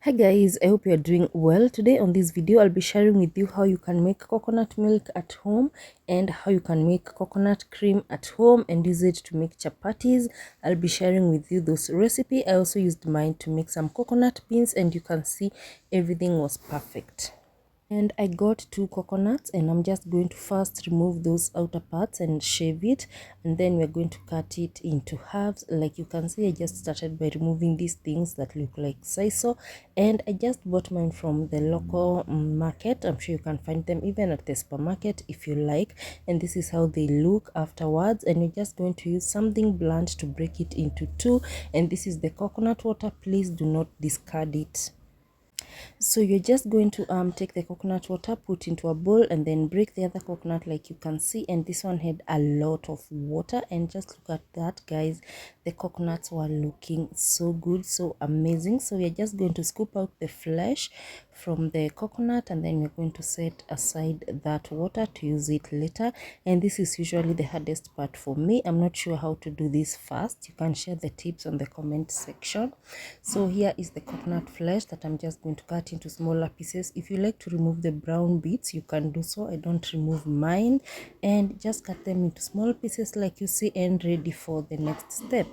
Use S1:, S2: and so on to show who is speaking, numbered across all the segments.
S1: Hi guys, I hope you are doing well. Today on this video I'll be sharing with you how you can make coconut milk at home and how you can make coconut cream at home and use it to make chapatis. I'll be sharing with you those recipe. I also used mine to make some coconut beans and you can see everything was perfect. And I got two coconuts and I'm just going to first remove those outer parts and shave it, and then we're going to cut it into halves. Like you can see, I just started by removing these things that look like sisal, and I just bought mine from the local market. I'm sure you can find them even at the supermarket if you like. And this is how they look afterwards, and you're just going to use something blunt to break it into two. And this is the coconut water. Please do not discard it. So you're just going to take the coconut water, put into a bowl, and then break the other coconut like you can see. And this one had a lot of water, and just look at that, guys. The coconuts were looking so good, so amazing. So we're just going to scoop out the flesh from the coconut, and then we're going to set aside that water to use it later. And this is usually the hardest part for me. I'm not sure how to do this fast. You can share the tips on the comment section. So here is the coconut flesh that I'm just going to cut into smaller pieces. If you like to remove the brown bits, you can do so. I don't remove mine, and just cut them into small pieces like you see, and ready for the next step.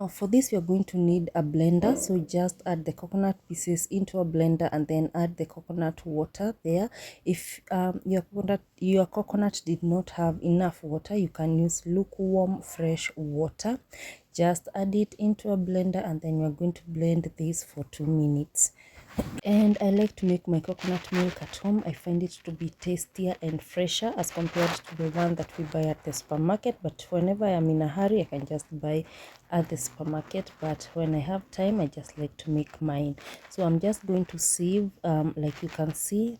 S1: Now for this, we are going to need a blender. So just add the coconut pieces into a blender and then add the coconut water there. If your coconut did not have enough water, you can use lukewarm fresh water. Just add it into a blender, and then we are going to blend this for 2 minutes. And I like to make my coconut milk at home. I find it to be tastier and fresher as compared to the one that we buy at the supermarket. But whenever I'm in a hurry, I can just buy at the supermarket. But when I have time, I just like to make mine. So I'm just going to sieve, like you can see,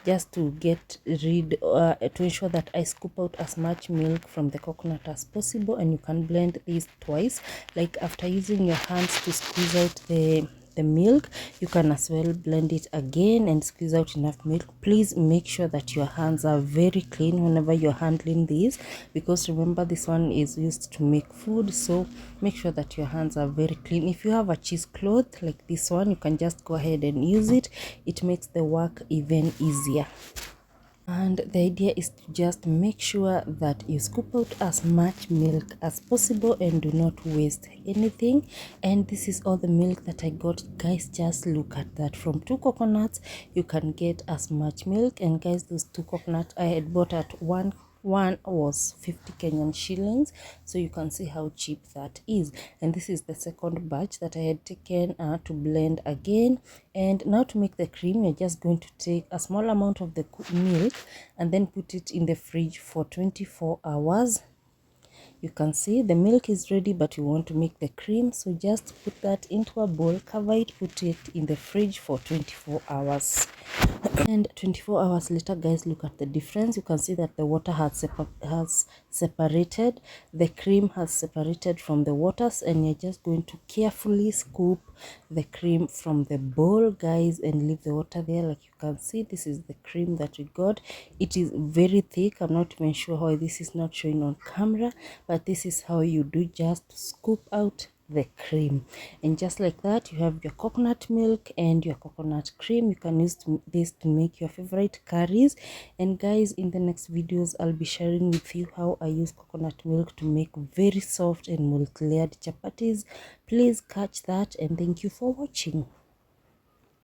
S1: just to get rid to ensure that I scoop out as much milk from the coconut as possible. And you can blend this twice, like after using your hands to squeeze out the milk, you can as well blend it again and squeeze out enough milk. Please make sure that your hands are very clean whenever you're handling this, because remember, this one is used to make food, so make sure that your hands are very clean. If you have a cheesecloth like this one, you can just go ahead and use it. It makes the work even easier. And the idea is to just make sure that you scoop out as much milk as possible and do not waste anything. And this is all the milk that I got, guys. Just look at that. From 2 coconuts you can get as much milk. And guys, those 2 coconuts I had bought at one was 50 Kenyan shillings, so you can see how cheap that is. And this is the second batch that I had taken to blend again. And now to make the cream, you're just going to take a small amount of the milk and then put it in the fridge for 24 hours. You can see the milk is ready, but you want to make the cream, so just put that into a bowl, cover it, put it in the fridge for 24 hours. And 24 hours later, guys, look at the difference. You can see that the water has separated, the cream has separated from the waters, and you're just going to carefully scoop the cream from the bowl, guys, and leave the water there. Like you can see, this is the cream that we got. It is very thick. I'm not even sure why this is not showing on camera, but this is how you do. Just scoop out the cream, and just like that, you have your coconut milk and your coconut cream. You can use this to make your favorite curries. And guys, in the next videos, I'll be sharing with you how I use coconut milk to make very soft and multi-layered chapatis. Please catch that, and thank you for watching.